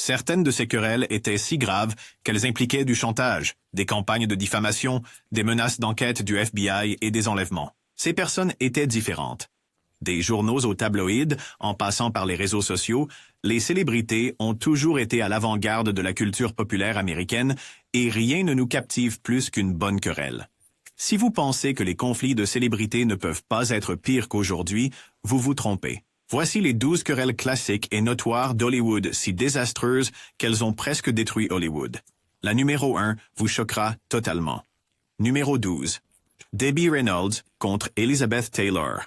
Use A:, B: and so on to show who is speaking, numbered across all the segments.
A: Certaines de ces querelles étaient si graves qu'elles impliquaient du chantage, des campagnes de diffamation, des menaces d'enquête du FBI et des enlèvements. Ces personnes étaient différentes. Des journaux aux tabloïds, en passant par les réseaux sociaux, les célébrités ont toujours été à l'avant-garde de la culture populaire américaine et rien ne nous captive plus qu'une bonne querelle. Si vous pensez que les conflits de célébrités ne peuvent pas être pires qu'aujourd'hui, vous vous trompez. Voici les 12 querelles classiques et notoires d'Hollywood si désastreuses qu'elles ont presque détruit Hollywood. La numéro 1 vous choquera totalement. Numéro 12. Debbie Reynolds contre Elizabeth Taylor.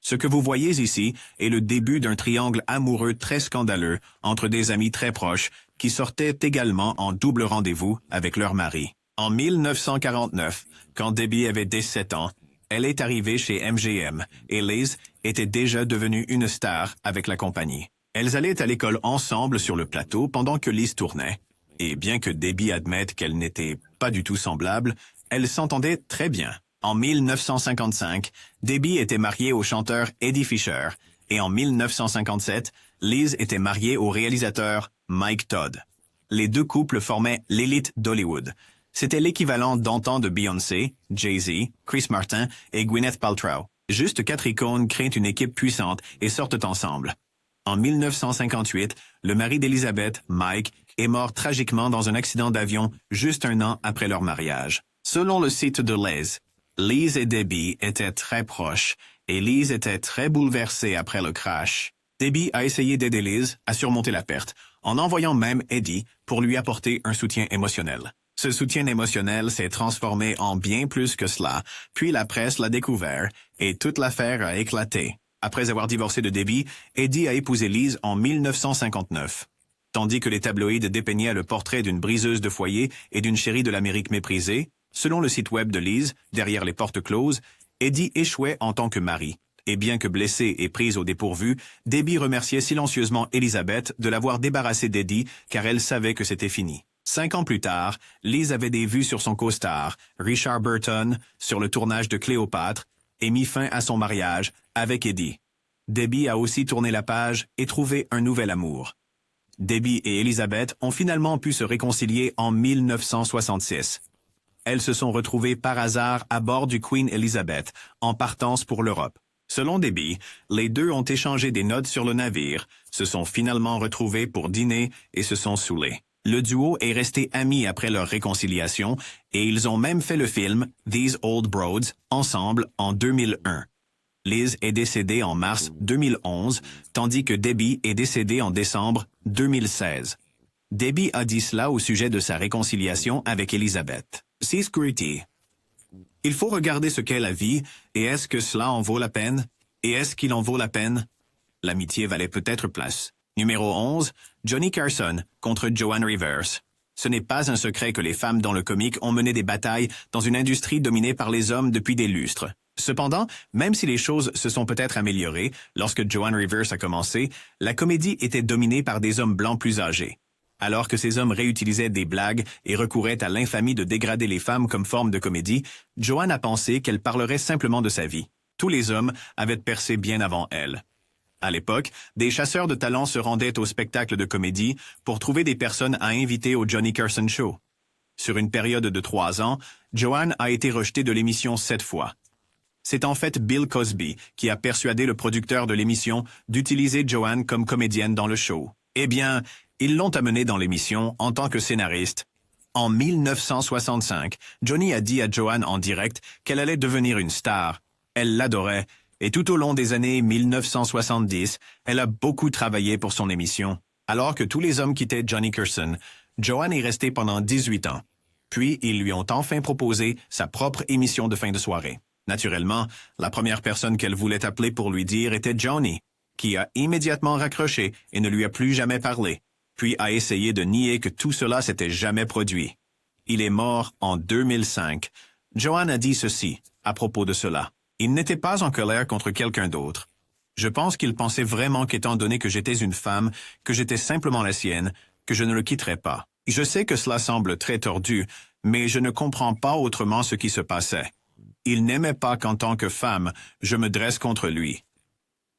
A: Ce que vous voyez ici est le début d'un triangle amoureux très scandaleux entre des amis très proches qui sortaient également en double rendez-vous avec leur mari. En 1949, quand Debbie avait 17 ans, elle est arrivée chez MGM et Liz était déjà devenue une star avec la compagnie. Elles allaient à l'école ensemble sur le plateau pendant que Liz tournait. Et bien que Debbie admette qu'elle n'était pas du tout semblable, elles s'entendaient très bien. En 1955, Debbie était mariée au chanteur Eddie Fisher et en 1957, Liz était mariée au réalisateur Mike Todd. Les deux couples formaient l'élite d'Hollywood. C'était l'équivalent d'antan de Beyoncé, Jay-Z, Chris Martin et Gwyneth Paltrow. Juste 4 icônes créent une équipe puissante et sortent ensemble. En 1958, le mari d'Elizabeth, Mike, est mort tragiquement dans un accident d'avion juste un an après leur mariage. Selon le site de Liz et Debbie étaient très proches et Liz était très bouleversée après le crash. Debbie a essayé d'aider Liz à surmonter la perte, en envoyant même Eddie pour lui apporter un soutien émotionnel. Ce soutien émotionnel s'est transformé en bien plus que cela, puis la presse l'a découvert et toute l'affaire a éclaté. Après avoir divorcé de Debbie, Eddie a épousé Liz en 1959. Tandis que les tabloïds dépeignaient le portrait d'une briseuse de foyer et d'une chérie de l'Amérique méprisée, selon le site web de Liz, derrière les portes closes, Eddie échouait en tant que mari. Et bien que blessée et prise au dépourvu, Debbie remerciait silencieusement Elizabeth de l'avoir débarrassée d'Eddie car elle savait que c'était fini. 5 ans plus tard, Liz avait des vues sur son co-star, Richard Burton, sur le tournage de Cléopâtre, et mis fin à son mariage avec Eddie. Debbie a aussi tourné la page et trouvé un nouvel amour. Debbie et Elizabeth ont finalement pu se réconcilier en 1966. Elles se sont retrouvées par hasard à bord du Queen Elizabeth, en partance pour l'Europe. Selon Debbie, les deux ont échangé des notes sur le navire, se sont finalement retrouvés pour dîner et se sont saoulés. Le duo est resté ami après leur réconciliation et ils ont même fait le film These Old Broads ensemble en 2001. Liz est décédée en mars 2011, tandis que Debbie est décédée en décembre 2016. Debbie a dit cela au sujet de sa réconciliation avec Elizabeth. Security. Il faut regarder ce qu'est la vie, et est-ce que cela en vaut la peine? Et est-ce qu'il en vaut la peine? L'amitié valait peut-être place. Numéro 11, Johnny Carson contre Joan Rivers. Ce n'est pas un secret que les femmes dans le comique ont mené des batailles dans une industrie dominée par les hommes depuis des lustres. Cependant, même si les choses se sont peut-être améliorées, lorsque Joan Rivers a commencé, la comédie était dominée par des hommes blancs plus âgés. Alors que ces hommes réutilisaient des blagues et recouraient à l'infamie de dégrader les femmes comme forme de comédie, Joan a pensé qu'elle parlerait simplement de sa vie. Tous les hommes avaient percé bien avant elle. À l'époque, des chasseurs de talents se rendaient au spectacle de comédie pour trouver des personnes à inviter au Johnny Carson Show. Sur une période de 3 ans, Joan a été rejetée de l'émission 7 fois. C'est en fait Bill Cosby qui a persuadé le producteur de l'émission d'utiliser Joan comme comédienne dans le show. Eh bien, ils l'ont amenée dans l'émission en tant que scénariste. En 1965, Johnny a dit à Joan en direct qu'elle allait devenir une star. Elle l'adorait. Et tout au long des années 1970, elle a beaucoup travaillé pour son émission. Alors que tous les hommes quittaient Johnny Carson, Joan est restée pendant 18 ans. Puis, ils lui ont enfin proposé sa propre émission de fin de soirée. Naturellement, la première personne qu'elle voulait appeler pour lui dire était Johnny, qui a immédiatement raccroché et ne lui a plus jamais parlé, puis a essayé de nier que tout cela s'était jamais produit. Il est mort en 2005. Joan a dit ceci à propos de cela. Il n'était pas en colère contre quelqu'un d'autre. Je pense qu'il pensait vraiment qu'étant donné que j'étais une femme, que j'étais simplement la sienne, que je ne le quitterais pas. Je sais que cela semble très tordu, mais je ne comprends pas autrement ce qui se passait. Il n'aimait pas qu'en tant que femme, je me dresse contre lui.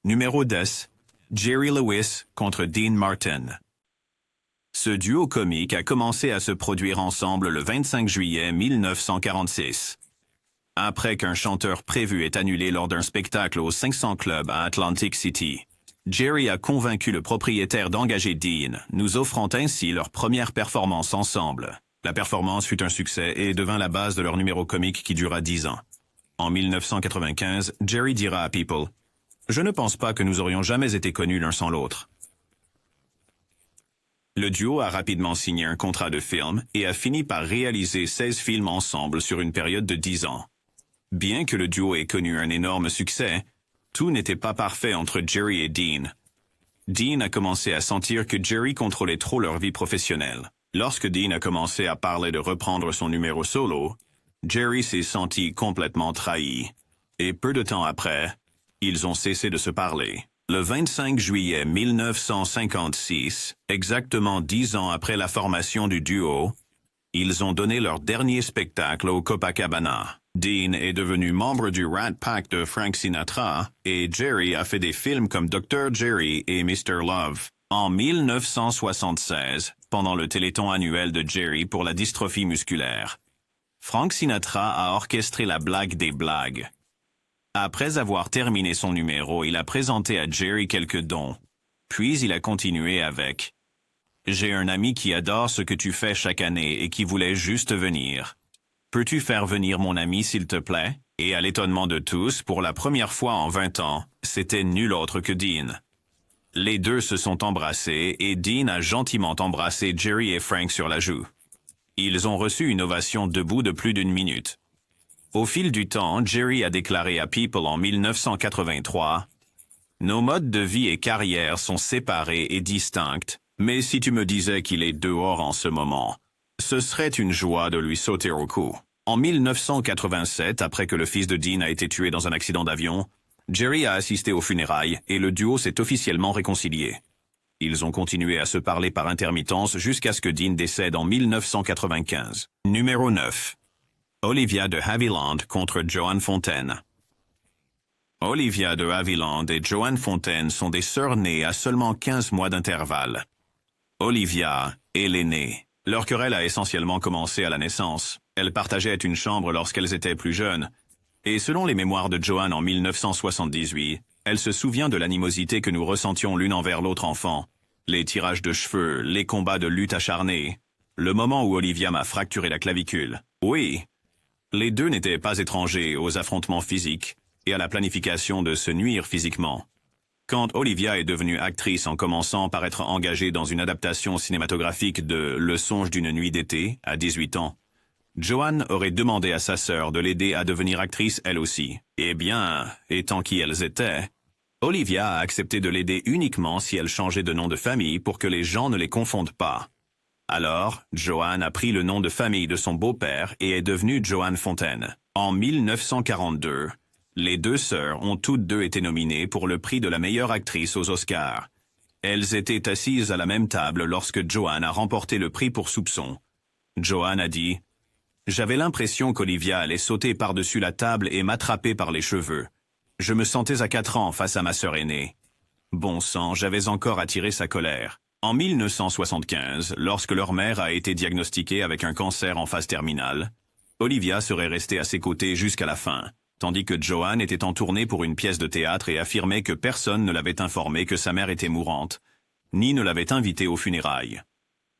A: Numéro 10. Jerry Lewis contre Dean Martin. Ce duo comique a commencé à se produire ensemble le 25 juillet 1946. Après qu'un chanteur prévu est annulé lors d'un spectacle au 500 Club à Atlantic City, Jerry a convaincu le propriétaire d'engager Dean, nous offrant ainsi leur première performance ensemble. La performance fut un succès et devint la base de leur numéro comique qui dura 10 ans. En 1995, Jerry dira à People « Je ne pense pas que nous aurions jamais été connus l'un sans l'autre. » Le duo a rapidement signé un contrat de film et a fini par réaliser 16 films ensemble sur une période de 10 ans. Bien que le duo ait connu un énorme succès, tout n'était pas parfait entre Jerry et Dean. Dean a commencé à sentir que Jerry contrôlait trop leur vie professionnelle. Lorsque Dean a commencé à parler de reprendre son numéro solo, Jerry s'est senti complètement trahi. Et peu de temps après, ils ont cessé de se parler. Le 25 juillet 1956, exactement 10 ans après la formation du duo, ils ont donné leur dernier spectacle au Copacabana. Dean est devenu membre du Rat Pack de Frank Sinatra et Jerry a fait des films comme Dr. Jerry et Mr. Love. En 1976, pendant le téléthon annuel de Jerry pour la dystrophie musculaire, Frank Sinatra a orchestré la blague des blagues. Après avoir terminé son numéro, il a présenté à Jerry quelques dons. Puis il a continué avec « J'ai un ami qui adore ce que tu fais chaque année et qui voulait juste venir. Peux-tu faire venir mon ami s'il te plaît ?» Et à l'étonnement de tous, pour la première fois en 20 ans, c'était nul autre que Dean. Les deux se sont embrassés et Dean a gentiment embrassé Jerry et Frank sur la joue. Ils ont reçu une ovation debout de plus d'1 minute. Au fil du temps, Jerry a déclaré à People en 1983 « Nos modes de vie et carrière sont séparés et distincts, mais si tu me disais qu'il est dehors en ce moment, ce serait une joie de lui sauter au cou. » En 1987, après que le fils de Dean a été tué dans un accident d'avion, Jerry a assisté aux funérailles et le duo s'est officiellement réconcilié. Ils ont continué à se parler par intermittence jusqu'à ce que Dean décède en 1995. Numéro 9. Olivia de Havilland contre Joan Fontaine. Olivia de Havilland et Joan Fontaine sont des sœurs nées à seulement 15 mois d'intervalle. Olivia est l'aînée. Leur querelle a essentiellement commencé à la naissance. Elles partageaient une chambre lorsqu'elles étaient plus jeunes. Et selon les mémoires de Joan en 1978, elle se souvient de l'animosité que nous ressentions l'une envers l'autre enfant. Les tirages de cheveux, les combats de lutte acharnés. Le moment où Olivia m'a fracturé la clavicule. Oui, les deux n'étaient pas étrangers aux affrontements physiques et à la planification de se nuire physiquement. Quand Olivia est devenue actrice en commençant par être engagée dans une adaptation cinématographique de Le songe d'une nuit d'été, à 18 ans, Joan aurait demandé à sa sœur de l'aider à devenir actrice elle aussi. Eh bien, étant qui elles étaient, Olivia a accepté de l'aider uniquement si elle changeait de nom de famille pour que les gens ne les confondent pas. Alors, Joan a pris le nom de famille de son beau-père et est devenue Joan Fontaine. En 1942, les deux sœurs ont toutes deux été nominées pour le prix de la meilleure actrice aux Oscars. Elles étaient assises à la même table lorsque Joan a remporté le prix pour Soupçon. Joan a dit « J'avais l'impression qu'Olivia allait sauter par-dessus la table et m'attraper par les cheveux. Je me sentais à 4 ans face à ma sœur aînée. Bon sang, j'avais encore attiré sa colère. » En 1975, lorsque leur mère a été diagnostiquée avec un cancer en phase terminale, Olivia serait restée à ses côtés jusqu'à la fin, tandis que Joan était en tournée pour une pièce de théâtre et affirmait que personne ne l'avait informé que sa mère était mourante, ni ne l'avait invitée aux funérailles.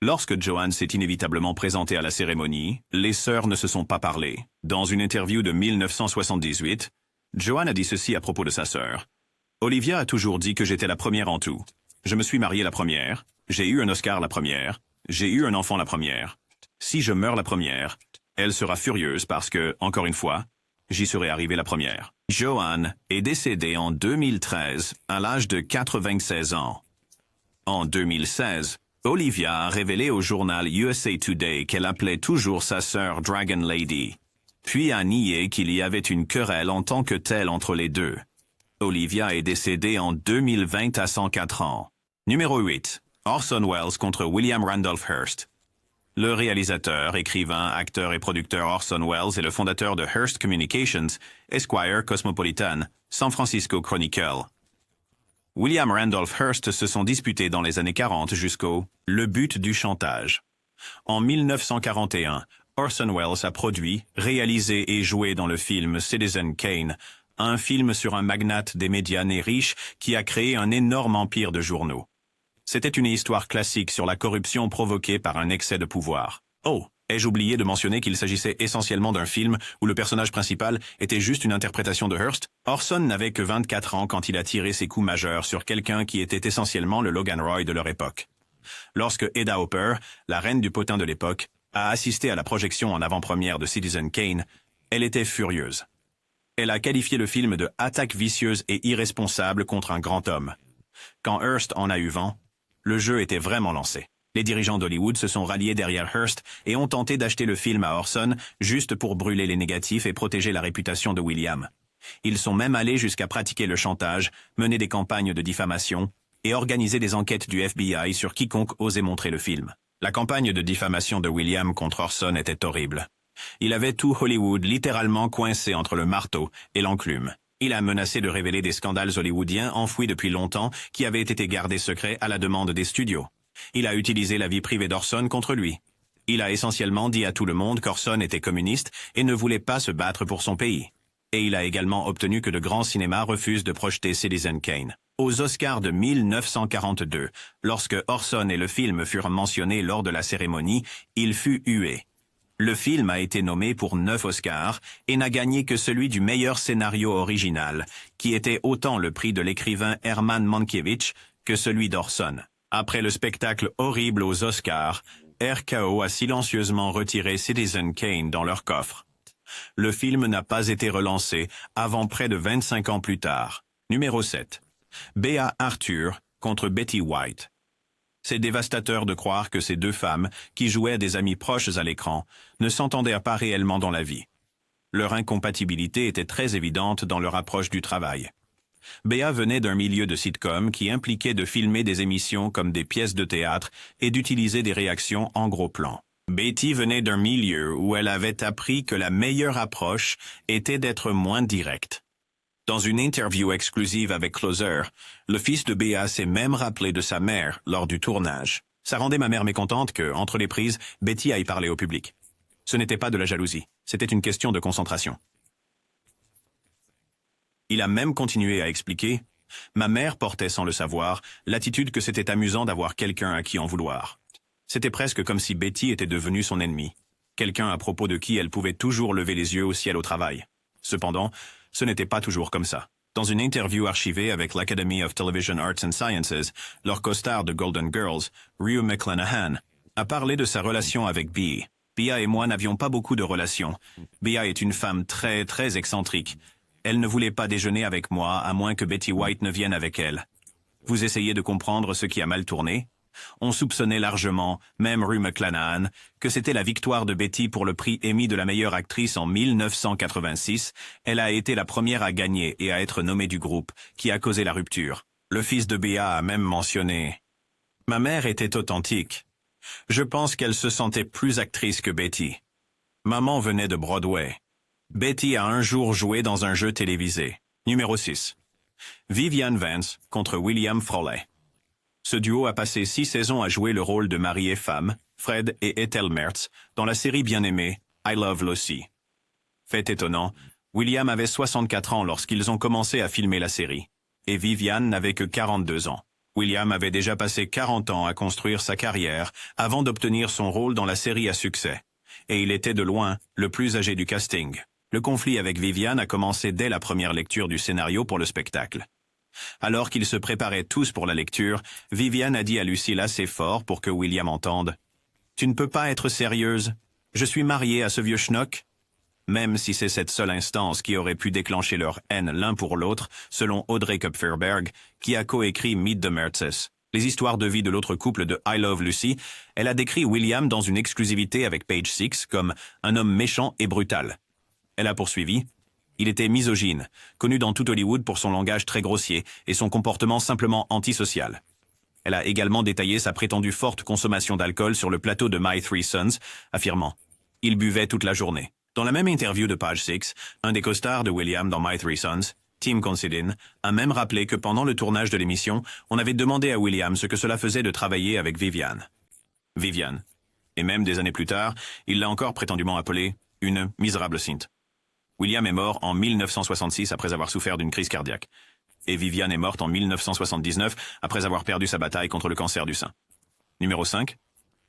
A: Lorsque Joan s'est inévitablement présentée à la cérémonie, les sœurs ne se sont pas parlé. Dans une interview de 1978, Joan a dit ceci à propos de sa sœur. « Olivia a toujours dit que j'étais la première en tout. Je me suis mariée la première, j'ai eu un Oscar la première, j'ai eu un enfant la première. Si je meurs la première, elle sera furieuse parce que, encore une fois, j'y serais arrivée la première. » Joan est décédée en 2013 à l'âge de 96 ans. En 2016, Olivia a révélé au journal USA Today qu'elle appelait toujours sa sœur Dragon Lady, puis a nié qu'il y avait une querelle en tant que telle entre les deux. Olivia est décédée en 2020 à 104 ans. Numéro 8. Orson Welles contre William Randolph Hearst. Le réalisateur, écrivain, acteur et producteur Orson Welles est le fondateur de Hearst Communications, Esquire Cosmopolitan, San Francisco Chronicle. William Randolph Hearst se sont disputés dans les années 40 jusqu'au « le but du chantage ». En 1941, Orson Welles a produit, réalisé et joué dans le film Citizen Kane, un film sur un magnate des médias né riche qui a créé un énorme empire de journaux. C'était une histoire classique sur la corruption provoquée par un excès de pouvoir. Oh, ai-je oublié de mentionner qu'il s'agissait essentiellement d'un film où le personnage principal était juste une interprétation de Hearst? Orson n'avait que 24 ans quand il a tiré ses coups majeurs sur quelqu'un qui était essentiellement le Logan Roy de leur époque. Lorsque Hedda Hopper, la reine du potin de l'époque, a assisté à la projection en avant-première de Citizen Kane, elle était furieuse. Elle a qualifié le film de « attaque vicieuse et irresponsable contre un grand homme ». Quand Hearst en a eu vent, le jeu était vraiment lancé. Les dirigeants d'Hollywood se sont ralliés derrière Hearst et ont tenté d'acheter le film à Orson juste pour brûler les négatifs et protéger la réputation de William. Ils sont même allés jusqu'à pratiquer le chantage, mener des campagnes de diffamation et organiser des enquêtes du FBI sur quiconque osait montrer le film. La campagne de diffamation de William contre Orson était horrible. Il avait tout Hollywood littéralement coincé entre le marteau et l'enclume. Il a menacé de révéler des scandales hollywoodiens enfouis depuis longtemps qui avaient été gardés secrets à la demande des studios. Il a utilisé la vie privée d'Orson contre lui. Il a essentiellement dit à tout le monde qu'Orson était communiste et ne voulait pas se battre pour son pays. Et il a également obtenu que de grands cinémas refusent de projeter Citizen Kane. Aux Oscars de 1942, lorsque Orson et le film furent mentionnés lors de la cérémonie, il fut hué. Le film a été nommé pour 9 Oscars et n'a gagné que celui du meilleur scénario original, qui était autant le prix de l'écrivain Herman Mankiewicz que celui d'Orson. Après le spectacle horrible aux Oscars, RKO a silencieusement retiré Citizen Kane dans leur coffre. Le film n'a pas été relancé avant près de 25 ans plus tard. Numéro 7. Bea Arthur contre Betty White. C'est dévastateur de croire que ces deux femmes, qui jouaient des amies proches à l'écran, ne s'entendaient pas réellement dans la vie. Leur incompatibilité était très évidente dans leur approche du travail. Bea venait d'un milieu de sitcom qui impliquait de filmer des émissions comme des pièces de théâtre et d'utiliser des réactions en gros plan. Betty venait d'un milieu où elle avait appris que la meilleure approche était d'être moins directe. Dans une interview exclusive avec Closer, le fils de Bea s'est même rappelé de sa mère lors du tournage. Ça rendait ma mère mécontente que, entre les prises, Betty aille parler au public. Ce n'était pas de la jalousie, c'était une question de concentration. Il a même continué à expliquer « Ma mère portait sans le savoir l'attitude que c'était amusant d'avoir quelqu'un à qui en vouloir. C'était presque comme si Betty était devenue son ennemie, quelqu'un à propos de qui elle pouvait toujours lever les yeux au ciel au travail. Cependant, ce n'était pas toujours comme ça. Dans une interview archivée avec l'Academy of Television Arts and Sciences, leur costard de Golden Girls, Rue McClanahan, a parlé de sa relation avec Bea. Bea et moi n'avions pas beaucoup de relations. Bea est une femme très, très excentrique. Elle ne voulait pas déjeuner avec moi, à moins que Betty White ne vienne avec elle. Vous essayez de comprendre ce qui a mal tourné? On soupçonnait largement, même Rue McClanahan, que c'était la victoire de Betty pour le prix Emmy de la meilleure actrice en 1986. Elle a été la première à gagner et à être nommée du groupe, qui a causé la rupture. Le fils de Bea a même mentionné « Ma mère était authentique. Je pense qu'elle se sentait plus actrice que Betty. Maman venait de Broadway. Betty a un jour joué dans un jeu télévisé. » Numéro 6. Vivian Vance contre William Frawley. Ce duo a passé 6 saisons à jouer le rôle de mari et femme, Fred et Ethel Mertz, dans la série bien aimée I Love Lucy. Fait étonnant, William avait 64 ans lorsqu'ils ont commencé à filmer la série, et Vivian n'avait que 42 ans. William avait déjà passé 40 ans à construire sa carrière avant d'obtenir son rôle dans la série à succès, et il était de loin le plus âgé du casting. Le conflit avec Vivian a commencé dès la première lecture du scénario pour le spectacle. Alors qu'ils se préparaient tous pour la lecture, Vivian a dit à Lucille assez fort pour que William entende « Tu ne peux pas être sérieuse. Je suis mariée à ce vieux schnock. » Même si c'est cette seule instance qui aurait pu déclencher leur haine l'un pour l'autre, selon Audrey Kupferberg, qui a coécrit Meet the Mertzes. Les histoires de vie de l'autre couple de I Love Lucy, elle a décrit William dans une exclusivité avec Page Six comme un homme méchant et brutal. Elle a poursuivi. Il était misogyne, connu dans tout Hollywood pour son langage très grossier et son comportement simplement antisocial. Elle a également détaillé sa prétendue forte consommation d'alcool sur le plateau de My Three Sons, affirmant « Il buvait toute la journée ». Dans la même interview de Page Six, un des costards de William dans My Three Sons, Tim Considine a même rappelé que pendant le tournage de l'émission, on avait demandé à William ce que cela faisait de travailler avec Viviane. Viviane. Et même des années plus tard, il l'a encore prétendument appelée une misérable sainte. William est mort en 1966 après avoir souffert d'une crise cardiaque. Et Viviane est morte en 1979 après avoir perdu sa bataille contre le cancer du sein. Numéro 5.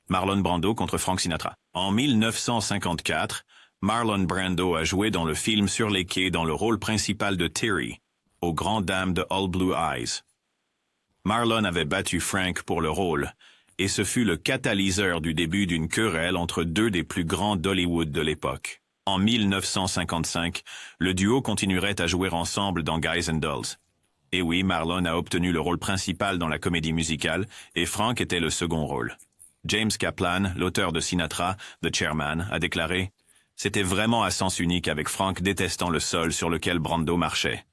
A: Marlon Brando contre Frank Sinatra. En 1954, Marlon Brando a joué dans le film Sur les quais dans le rôle principal de Terry, aux grandes dames de All Blue Eyes. Marlon avait battu Frank pour le rôle, et ce fut le catalyseur du début d'une querelle entre deux des plus grands d'Hollywood de l'époque. En 1955, le duo continuerait à jouer ensemble dans Guys and Dolls. Et oui, Marlon a obtenu le rôle principal dans la comédie musicale, et Frank était le second rôle. James Kaplan, l'auteur de Sinatra, The Chairman, a déclaré « C'était vraiment à sens unique avec Frank détestant le sol sur lequel Brando marchait. »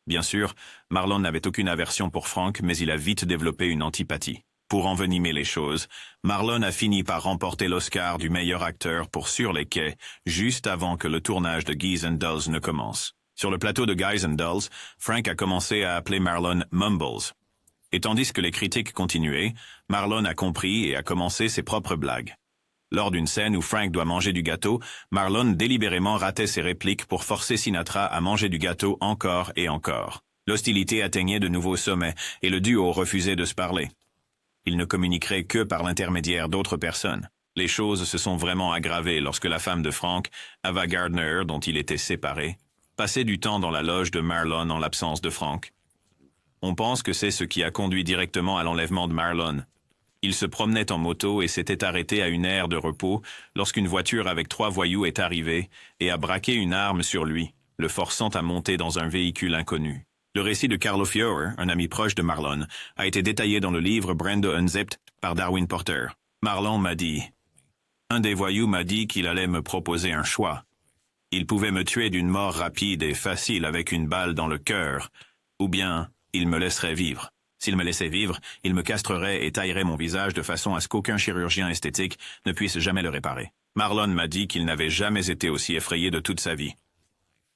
A: Bien sûr, Marlon n'avait aucune aversion pour Frank, mais il a vite développé une antipathie. Pour envenimer les choses, Marlon a fini par remporter l'Oscar du meilleur acteur pour Sur les quais, juste avant que le tournage de Guys and Dolls ne commence. Sur le plateau de Guys and Dolls, Frank a commencé à appeler Marlon Mumbles. Et tandis que les critiques continuaient, Marlon a compris et a commencé ses propres blagues. Lors d'une scène où Frank doit manger du gâteau, Marlon délibérément ratait ses répliques pour forcer Sinatra à manger du gâteau encore et encore. L'hostilité atteignait de nouveaux sommets et le duo refusait de se parler. Il ne communiquerait que par l'intermédiaire d'autres personnes. Les choses se sont vraiment aggravées lorsque la femme de Frank, Ava Gardner, dont il était séparé, passait du temps dans la loge de Marlon en l'absence de Frank. On pense que c'est ce qui a conduit directement à l'enlèvement de Marlon. Il se promenait en moto et s'était arrêté à une aire de repos lorsqu'une voiture avec 3 voyous est arrivée et a braqué une arme sur lui, le forçant à monter dans un véhicule inconnu. Le récit de Carlo Fiore, un ami proche de Marlon, a été détaillé dans le livre Brando Unzipped par Darwin Porter. Marlon m'a dit « Un des voyous m'a dit qu'il allait me proposer un choix. Il pouvait me tuer d'une mort rapide et facile avec une balle dans le cœur, ou bien il me laisserait vivre. S'il me laissait vivre, il me castrerait et taillerait mon visage de façon à ce qu'aucun chirurgien esthétique ne puisse jamais le réparer. » Marlon m'a dit qu'il n'avait jamais été aussi effrayé de toute sa vie.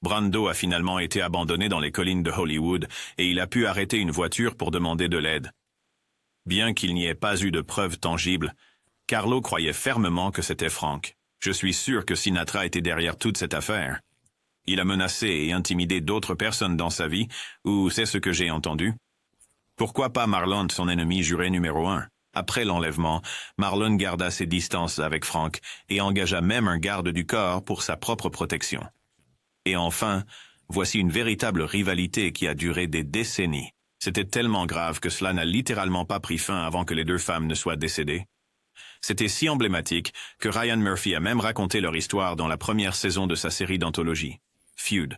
A: Brando a finalement été abandonné dans les collines de Hollywood et il a pu arrêter une voiture pour demander de l'aide. Bien qu'il n'y ait pas eu de preuves tangibles, Carlo croyait fermement que c'était Frank. Je suis sûr que Sinatra était derrière toute cette affaire. Il a menacé et intimidé d'autres personnes dans sa vie, ou c'est ce que j'ai entendu. Pourquoi pas Marlon, son ennemi juré numéro 1? Après l'enlèvement, Marlon garda ses distances avec Frank et engagea même un garde du corps pour sa propre protection. Et enfin, voici une véritable rivalité qui a duré des décennies. C'était tellement grave que cela n'a littéralement pas pris fin avant que les deux femmes ne soient décédées. C'était si emblématique que Ryan Murphy a même raconté leur histoire dans la première saison de sa série d'anthologie, Feud.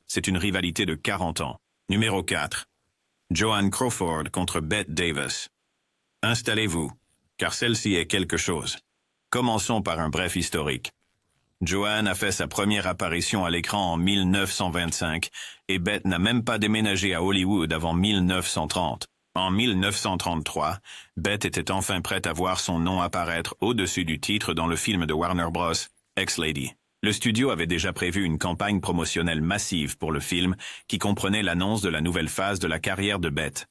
A: C'est une rivalité de 40 ans. Numéro 4. Joan Crawford contre Bette Davis. Installez-vous, car celle-ci est quelque chose. Commençons par un bref historique. Joan a fait sa première apparition à l'écran en 1925 et Bette n'a même pas déménagé à Hollywood avant 1930. En 1933, Bette était enfin prête à voir son nom apparaître au-dessus du titre dans le film de Warner Bros, Ex-Lady. Le studio avait déjà prévu une campagne promotionnelle massive pour le film qui comprenait l'annonce de la nouvelle phase de la carrière de Bette.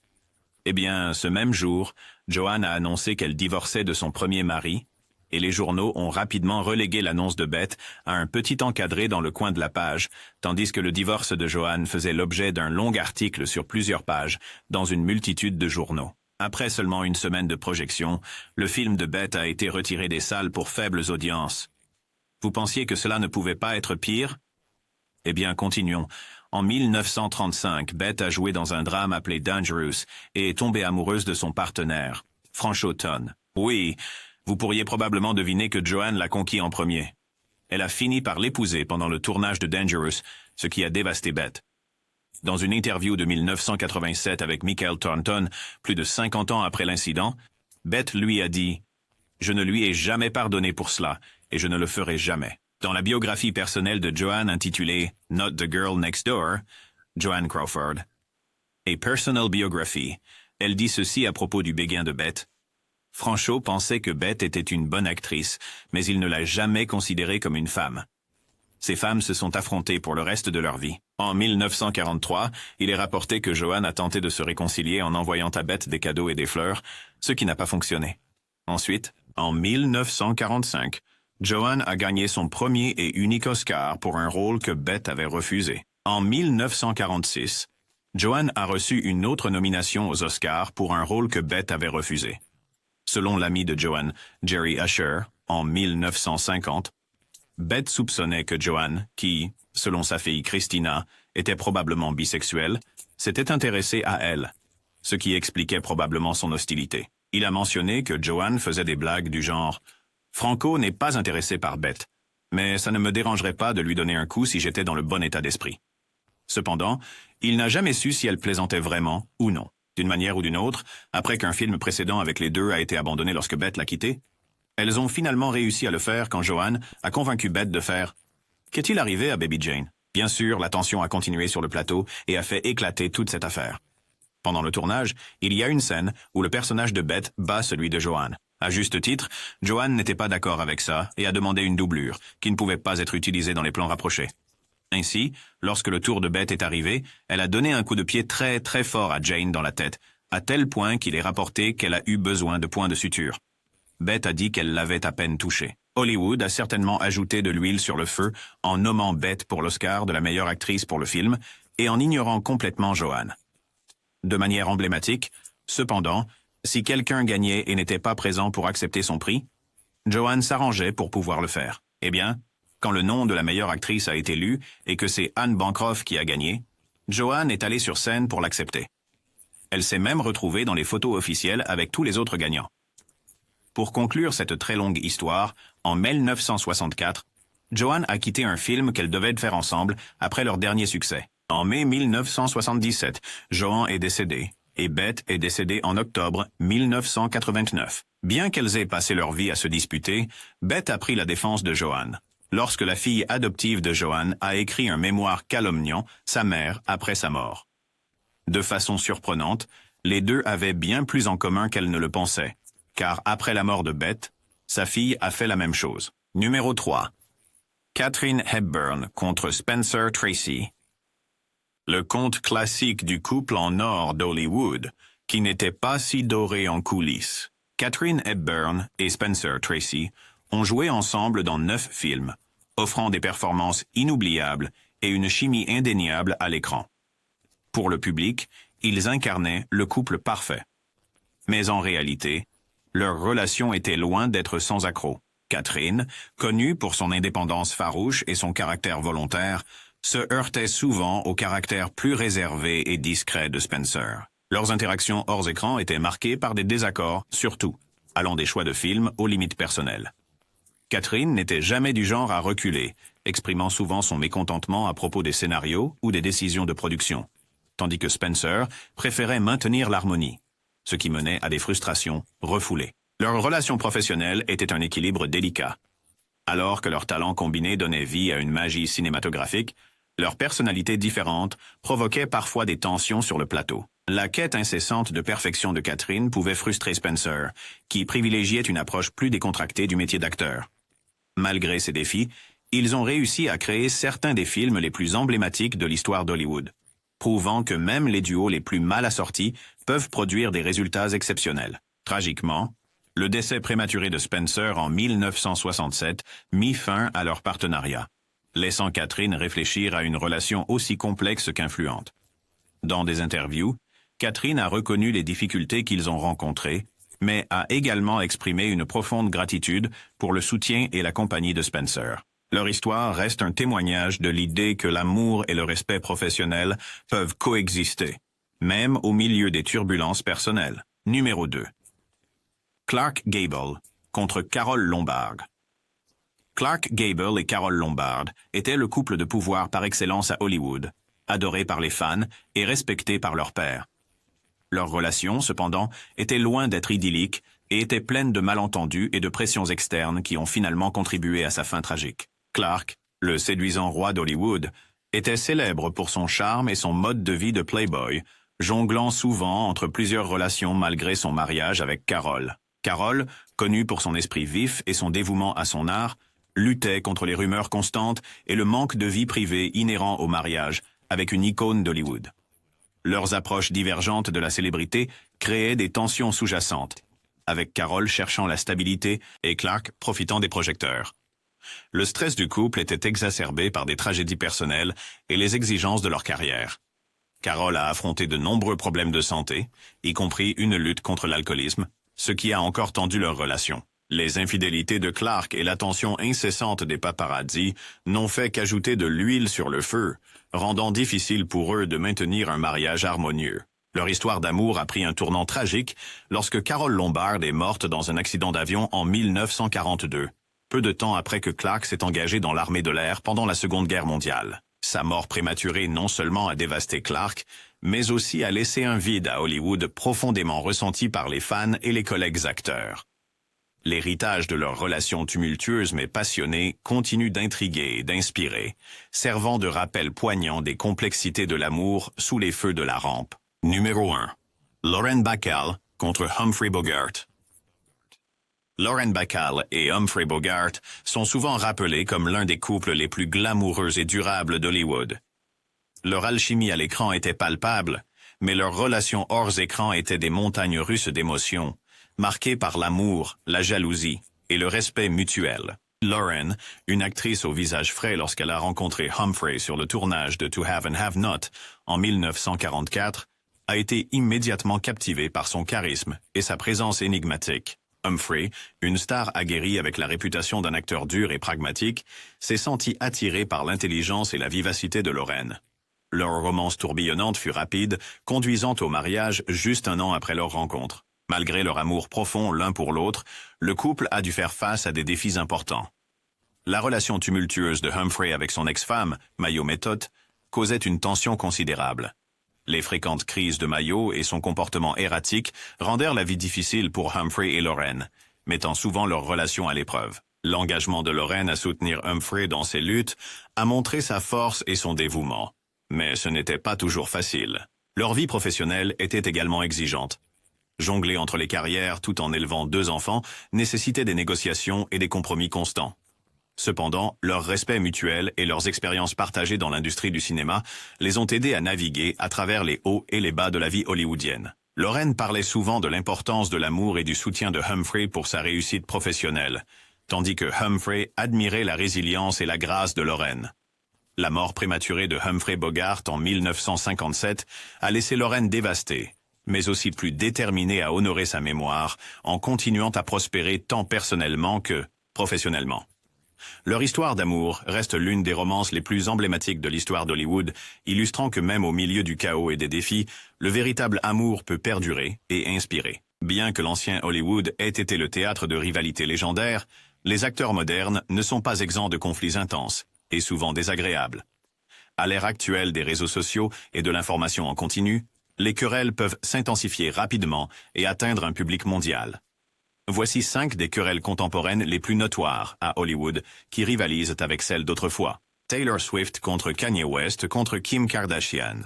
A: Eh bien, ce même jour, Joan a annoncé qu'elle divorçait de son premier mari, et les journaux ont rapidement relégué l'annonce de Bette à un petit encadré dans le coin de la page, tandis que le divorce de Joan faisait l'objet d'un long article sur plusieurs pages, dans une multitude de journaux. Après seulement une semaine de projection, le film de Bette a été retiré des salles pour faibles audiences. Vous pensiez que cela ne pouvait pas être pire? Eh bien, continuons. En 1935, Bette a joué dans un drame appelé Dangerous et est tombée amoureuse de son partenaire, Franchot Ton. Oui, vous pourriez probablement deviner que Joan l'a conquis en premier. Elle a fini par l'épouser pendant le tournage de Dangerous, ce qui a dévasté Bette. Dans une interview de 1987 avec Michael Thornton, plus de 50 ans après l'incident, Bette lui a dit « Je ne lui ai jamais pardonné pour cela, et je ne le ferai jamais. » Dans la biographie personnelle de Joan intitulée « Not the Girl Next Door », Joan Crawford, A Personal Biography, elle dit ceci à propos du béguin de Bette. Franchot pensait que Bette était une bonne actrice, mais il ne l'a jamais considérée comme une femme. Ces femmes se sont affrontées pour le reste de leur vie. En 1943, il est rapporté que Joanne a tenté de se réconcilier en envoyant à Beth des cadeaux et des fleurs, ce qui n'a pas fonctionné. Ensuite, en 1945, Joanne a gagné son premier et unique Oscar pour un rôle que Beth avait refusé. En 1946, Joanne a reçu une autre nomination aux Oscars pour un rôle que Beth avait refusé. Selon l'ami de Joanne, Jerry Usher, en 1950, Beth soupçonnait que Joanne, qui, selon sa fille Christina, était probablement bisexuelle, s'était intéressée à elle, ce qui expliquait probablement son hostilité. Il a mentionné que Joanne faisait des blagues du genre « Franco n'est pas intéressé par Beth, mais ça ne me dérangerait pas de lui donner un coup si j'étais dans le bon état d'esprit. » Cependant, il n'a jamais su si elle plaisantait vraiment ou non. D'une manière ou d'une autre, après qu'un film précédent avec les deux a été abandonné lorsque Beth l'a quitté, elles ont finalement réussi à le faire quand Joanne a convaincu Beth de faire « Qu'est-il arrivé à Baby Jane ?» Bien sûr, la tension a continué sur le plateau et a fait éclater toute cette affaire. Pendant le tournage, il y a une scène où le personnage de Beth bat celui de Joanne. À juste titre, Joanne n'était pas d'accord avec ça et a demandé une doublure, qui ne pouvait pas être utilisée dans les plans rapprochés. Ainsi, lorsque le tour de Beth est arrivé, elle a donné un coup de pied très très fort à Jane dans la tête, à tel point qu'il est rapporté qu'elle a eu besoin de points de suture. Beth a dit qu'elle l'avait à peine touché. Hollywood a certainement ajouté de l'huile sur le feu en nommant Beth pour l'Oscar de la meilleure actrice pour le film et en ignorant complètement Joanne. De manière emblématique, cependant, si quelqu'un gagnait et n'était pas présent pour accepter son prix, Joanne s'arrangeait pour pouvoir le faire. Eh bien, quand le nom de la meilleure actrice a été lu et que c'est Anne Bancroft qui a gagné, Joanne est allée sur scène pour l'accepter. Elle s'est même retrouvée dans les photos officielles avec tous les autres gagnants. Pour conclure cette très longue histoire, en 1964, Joanne a quitté un film qu'elles devaient faire ensemble après leur dernier succès. En mai 1977, Joanne est décédée et Beth est décédée en octobre 1989. Bien qu'elles aient passé leur vie à se disputer, Beth a pris la défense de Joanne. Lorsque la fille adoptive de Joanne a écrit un mémoire calomniant sa mère après sa mort. De façon surprenante, les deux avaient bien plus en commun qu'elle ne le pensait, car après la mort de Beth, sa fille a fait la même chose. Numéro 3. Katharine Hepburn contre Spencer Tracy. Le conte classique du couple en or d'Hollywood, qui n'était pas si doré en coulisses. Katharine Hepburn et Spencer Tracy ont joué ensemble dans 9 films, offrant des performances inoubliables et une chimie indéniable à l'écran. Pour le public, ils incarnaient le couple parfait. Mais en réalité, leur relation était loin d'être sans accroc. Katharine, connue pour son indépendance farouche et son caractère volontaire, se heurtait souvent au caractère plus réservé et discret de Spencer. Leurs interactions hors écran étaient marquées par des désaccords, surtout, allant des choix de films aux limites personnelles. Katharine n'était jamais du genre à reculer, exprimant souvent son mécontentement à propos des scénarios ou des décisions de production, tandis que Spencer préférait maintenir l'harmonie, ce qui menait à des frustrations refoulées. Leur relation professionnelle était un équilibre délicat. Alors que leurs talents combinés donnaient vie à une magie cinématographique, leurs personnalités différentes provoquaient parfois des tensions sur le plateau. La quête incessante de perfection de Katharine pouvait frustrer Spencer, qui privilégiait une approche plus décontractée du métier d'acteur. Malgré ces défis, ils ont réussi à créer certains des films les plus emblématiques de l'histoire d'Hollywood, prouvant que même les duos les plus mal assortis peuvent produire des résultats exceptionnels. Tragiquement, le décès prématuré de Spencer en 1967 mit fin à leur partenariat, laissant Katharine réfléchir à une relation aussi complexe qu'influente. Dans des interviews, Katharine a reconnu les difficultés qu'ils ont rencontrées, mais a également exprimé une profonde gratitude pour le soutien et la compagnie de Spencer. Leur histoire reste un témoignage de l'idée que l'amour et le respect professionnel peuvent coexister, même au milieu des turbulences personnelles. Numéro 2. Clark Gable contre Carole Lombard. Clark Gable et Carole Lombard étaient le couple de pouvoir par excellence à Hollywood, adoré par les fans et respecté par leur père. Leur relation, cependant, était loin d'être idyllique et était pleine de malentendus et de pressions externes qui ont finalement contribué à sa fin tragique. Clark, le séduisant roi d'Hollywood, était célèbre pour son charme et son mode de vie de playboy, jonglant souvent entre plusieurs relations malgré son mariage avec Carole. Carole, connue pour son esprit vif et son dévouement à son art, luttaient contre les rumeurs constantes et le manque de vie privée inhérent au mariage avec une icône d'Hollywood. Leurs approches divergentes de la célébrité créaient des tensions sous-jacentes, avec Carol cherchant la stabilité et Clark profitant des projecteurs. Le stress du couple était exacerbé par des tragédies personnelles et les exigences de leur carrière. Carol a affronté de nombreux problèmes de santé, y compris une lutte contre l'alcoolisme, ce qui a encore tendu leur relation. Les infidélités de Clark et l'attention incessante des paparazzi n'ont fait qu'ajouter de l'huile sur le feu, rendant difficile pour eux de maintenir un mariage harmonieux. Leur histoire d'amour a pris un tournant tragique lorsque Carol Lombard est morte dans un accident d'avion en 1942, peu de temps après que Clark s'est engagé dans l'armée de l'air pendant la Seconde Guerre mondiale. Sa mort prématurée non seulement a dévasté Clark, mais aussi a laissé un vide à Hollywood profondément ressenti par les fans et les collègues acteurs. L'héritage de leur relation tumultueuse mais passionnée continue d'intriguer et d'inspirer, servant de rappel poignant des complexités de l'amour sous les feux de la rampe. Numéro 1. Lauren Bacall contre Humphrey Bogart. Lauren Bacall et Humphrey Bogart sont souvent rappelés comme l'un des couples les plus glamoureux et durables d'Hollywood. Leur alchimie à l'écran était palpable, mais leur relation hors écran était des montagnes russes d'émotions, marquée par l'amour, la jalousie et le respect mutuel. Lauren, une actrice au visage frais lorsqu'elle a rencontré Humphrey sur le tournage de To Have and Have Not en 1944, a été immédiatement captivée par son charisme et sa présence énigmatique. Humphrey, une star aguerrie avec la réputation d'un acteur dur et pragmatique, s'est senti attiré par l'intelligence et la vivacité de Lauren. Leur romance tourbillonnante fut rapide, conduisant au mariage juste un an après leur rencontre. Malgré leur amour profond l'un pour l'autre, le couple a dû faire face à des défis importants. La relation tumultueuse de Humphrey avec son ex-femme, Mayo Method, causait une tension considérable. Les fréquentes crises de Mayo et son comportement erratique rendèrent la vie difficile pour Humphrey et Lauren, mettant souvent leur relation à l'épreuve. L'engagement de Lauren à soutenir Humphrey dans ses luttes a montré sa force et son dévouement. Mais ce n'était pas toujours facile. Leur vie professionnelle était également exigeante. Jongler entre les carrières tout en élevant 2 enfants nécessitait des négociations et des compromis constants. Cependant, leur respect mutuel et leurs expériences partagées dans l'industrie du cinéma les ont aidés à naviguer à travers les hauts et les bas de la vie hollywoodienne. Lauren parlait souvent de l'importance de l'amour et du soutien de Humphrey pour sa réussite professionnelle, tandis que Humphrey admirait la résilience et la grâce de Lauren. La mort prématurée de Humphrey Bogart en 1957 a laissé Lauren dévastée, mais aussi plus déterminée à honorer sa mémoire en continuant à prospérer tant personnellement que professionnellement. Leur histoire d'amour reste l'une des romances les plus emblématiques de l'histoire d'Hollywood, illustrant que même au milieu du chaos et des défis, le véritable amour peut perdurer et inspirer. Bien que l'ancien Hollywood ait été le théâtre de rivalités légendaires, les acteurs modernes ne sont pas exempts de conflits intenses et souvent désagréables. À l'ère actuelle des réseaux sociaux et de l'information en continu, les querelles peuvent s'intensifier rapidement et atteindre un public mondial. Voici 5 des querelles contemporaines les plus notoires à Hollywood qui rivalisent avec celles d'autrefois. Taylor Swift contre Kanye West contre Kim Kardashian.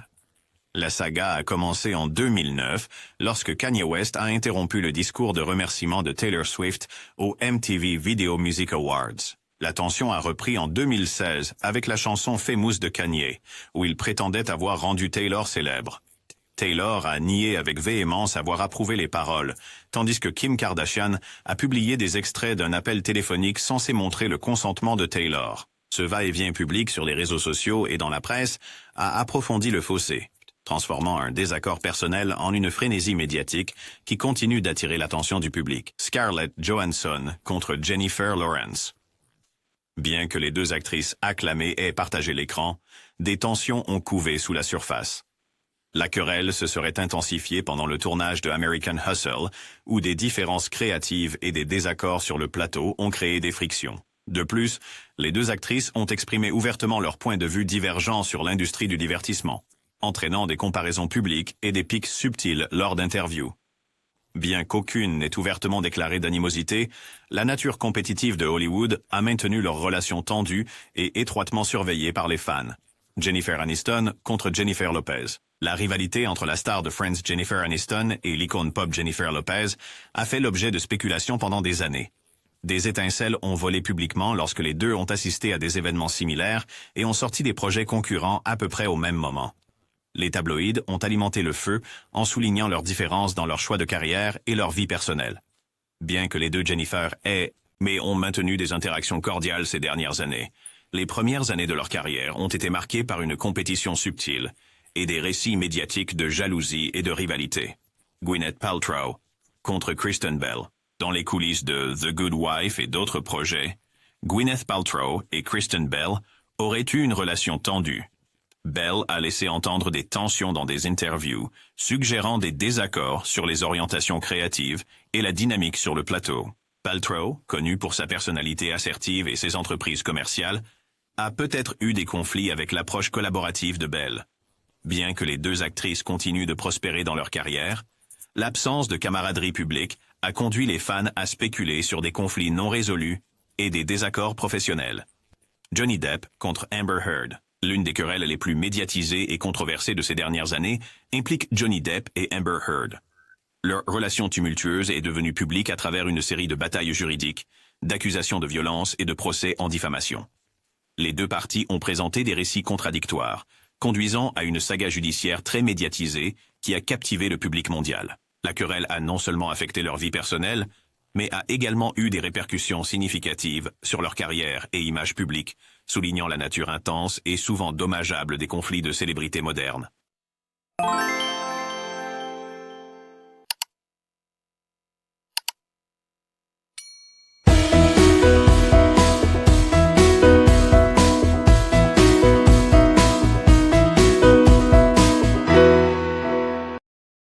A: La saga a commencé en 2009 lorsque Kanye West a interrompu le discours de remerciement de Taylor Swift aux MTV Video Music Awards. La tension a repris en 2016 avec la chanson Famous de Kanye, où il prétendait avoir rendu Taylor célèbre. Taylor a nié avec véhémence avoir approuvé les paroles, tandis que Kim Kardashian a publié des extraits d'un appel téléphonique censé montrer le consentement de Taylor. Ce va-et-vient public sur les réseaux sociaux et dans la presse a approfondi le fossé, transformant un désaccord personnel en une frénésie médiatique qui continue d'attirer l'attention du public. Scarlett Johansson contre Jennifer Lawrence. Bien que les 2 actrices acclamées aient partagé l'écran, des tensions ont couvé sous la surface. La querelle se serait intensifiée pendant le tournage de American Hustle, où des différences créatives et des désaccords sur le plateau ont créé des frictions. De plus, les 2 actrices ont exprimé ouvertement leurs points de vue divergents sur l'industrie du divertissement, entraînant des comparaisons publiques et des pics subtils lors d'interviews. Bien qu'aucune n'ait ouvertement déclaré d'animosité, la nature compétitive de Hollywood a maintenu leur relation tendue et étroitement surveillée par les fans. Jennifer Aniston contre Jennifer Lopez. La rivalité entre la star de Friends Jennifer Aniston et l'icône pop Jennifer Lopez a fait l'objet de spéculations pendant des années. Des étincelles ont volé publiquement lorsque les deux ont assisté à des événements similaires et ont sorti des projets concurrents à peu près au même moment. Les tabloïds ont alimenté le feu en soulignant leurs différences dans leur choix de carrière et leur vie personnelle. Bien que les deux Jennifer mais ont maintenu des interactions cordiales ces dernières années, les premières années de leur carrière ont été marquées par une compétition subtile et des récits médiatiques de jalousie et de rivalité. Gwyneth Paltrow contre Kristen Bell. Dans les coulisses de The Good Wife et d'autres projets, Gwyneth Paltrow et Kristen Bell auraient eu une relation tendue. Bell a laissé entendre des tensions dans des interviews, suggérant des désaccords sur les orientations créatives et la dynamique sur le plateau. Paltrow, connue pour sa personnalité assertive et ses entreprises commerciales, a peut-être eu des conflits avec l'approche collaborative de Bell. Bien que les deux actrices continuent de prospérer dans leur carrière, l'absence de camaraderie publique a conduit les fans à spéculer sur des conflits non résolus et des désaccords professionnels. Johnny Depp contre Amber Heard. L'une des querelles les plus médiatisées et controversées de ces dernières années implique Johnny Depp et Amber Heard. Leur relation tumultueuse est devenue publique à travers une série de batailles juridiques, d'accusations de violence et de procès en diffamation. Les deux parties ont présenté des récits contradictoires, conduisant à une saga judiciaire très médiatisée qui a captivé le public mondial. La querelle a non seulement affecté leur vie personnelle, mais a également eu des répercussions significatives sur leur carrière et image publique, soulignant la nature intense et souvent dommageable des conflits de célébrités modernes.